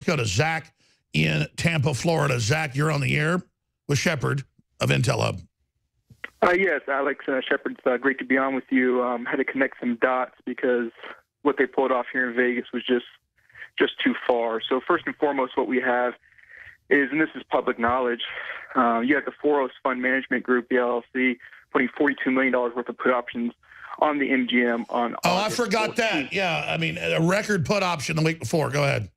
go to Zach in Tampa, Florida. Zach, you're on the air with Shepard of Intel Hub. Yes, Alex Shepard, it's great to be on with you. Had to connect some dots because what they pulled off here in Vegas was just too far. So first and foremost, what we have is, and this is public knowledge, you have the Foros Fund Management Group, the LLC, putting $42 million worth of put options on the MGM on August I forgot 14th. that. Yeah, I mean, a record put option the week before. Go ahead.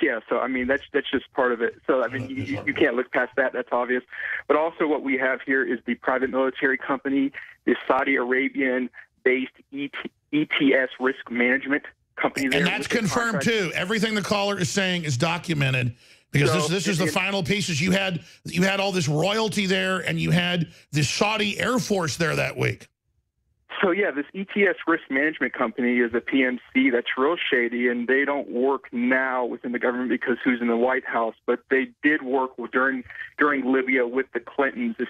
Yeah, so I mean that's just part of it. So I mean you can't look past that. That's obvious. But also what we have here is the private military company, the Saudi Arabian-based ETS Risk Management Company. And that's confirmed too. Everything the caller is saying is documented because this is the final pieces. You had all this royalty there, and you had the Saudi Air Force there that week. So, yeah, this ETS Risk Management Company is a PMC that's real shady, and they don't work now within the government because who's in the White House, but they did work during Libya with the Clintons. If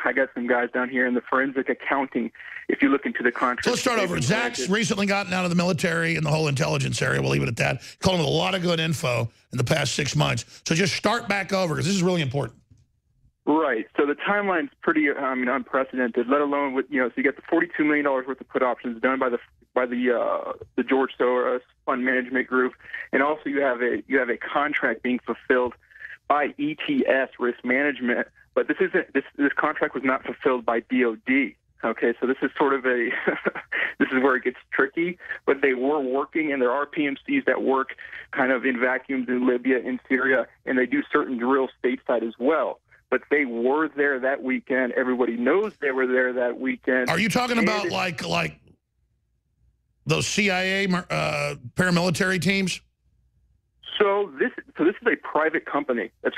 I got some guys down here in the forensic accounting. If you look into the contract. So let's start over. Zach's recently gotten out of the military and the whole intelligence area. We'll leave it at that. Called him with a lot of good info in the past 6 months. So just start back over because this is really important. Right. So the timeline's pretty, unprecedented. Let alone with so you got the $42 million worth of put options done by the George Soros Fund Management Group, and also you have a contract being fulfilled by ETS Risk Management. But this contract was not fulfilled by DoD. Okay, so this is sort of this is where it gets tricky. But they were working, and there are PMCs that work kind of in vacuums in Libya, in Syria, and they do certain drills stateside as well. But they were there that weekend. Everybody knows they were there that weekend. Are you talking about like those CIA paramilitary teams? So this is a private company that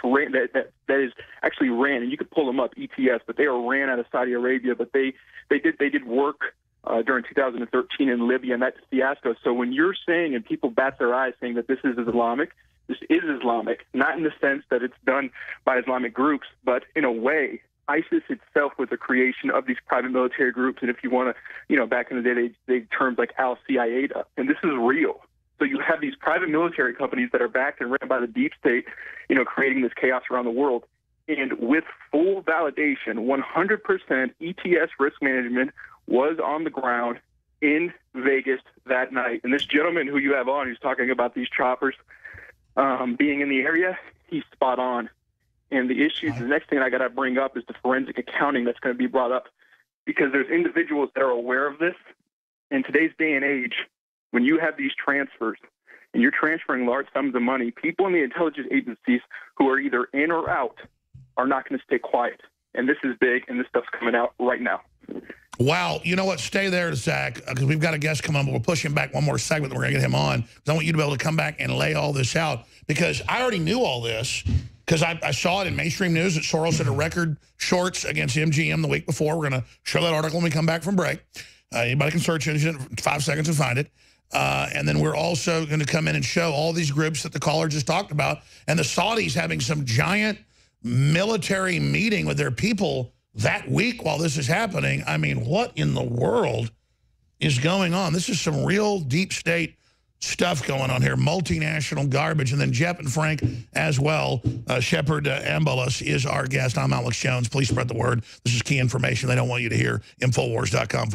is actually ran, and you could pull them up, ETS, but they are ran out of Saudi Arabia. But they did work during 2013 in Libya, and that's fiasco. So when you're saying, and people bat their eyes saying that this is Islamic. This is Islamic, not in the sense that it's done by Islamic groups, but in a way, ISIS itself was the creation of these private military groups. And if you want to, back in the day, they terms like Al-Qaeda, and this is real. So you have these private military companies that are backed and ran by the deep state, creating this chaos around the world. And with full validation, 100% ETS Risk Management was on the ground in Vegas that night. And this gentleman who you have on, who's talking about these choppers, being in the area, he's spot on. And the issue, the next thing I got to bring up is the forensic accounting that's going to be brought up, because there's individuals that are aware of this. In today's day and age, when you have these transfers and you're transferring large sums of money, people in the intelligence agencies who are either in or out are not going to stay quiet. And this is big, and this stuff's coming out right now. Wow. You know what? Stay there, Zach, because we've got a guest come on, but we'll push him back one more segment. We're going to get him on because I want you to be able to come back and lay all this out, because I already knew all this because I saw it in mainstream news that Soros had a record shorts against MGM the week before. We're going to show that article when we come back from break. Anybody can search it in 5 seconds and find it. And then we're also going to come in and show all these groups that the caller just talked about, and the Saudis having some giant military meeting with their people that week while this is happening. I mean, what in the world is going on? This is some real deep state stuff going on here, multinational garbage. And then Jeff and Frank as well. Shepard Ambulis is our guest. I'm Alex Jones. Please spread the word. This is key information they don't want you to hear. Infowars.com/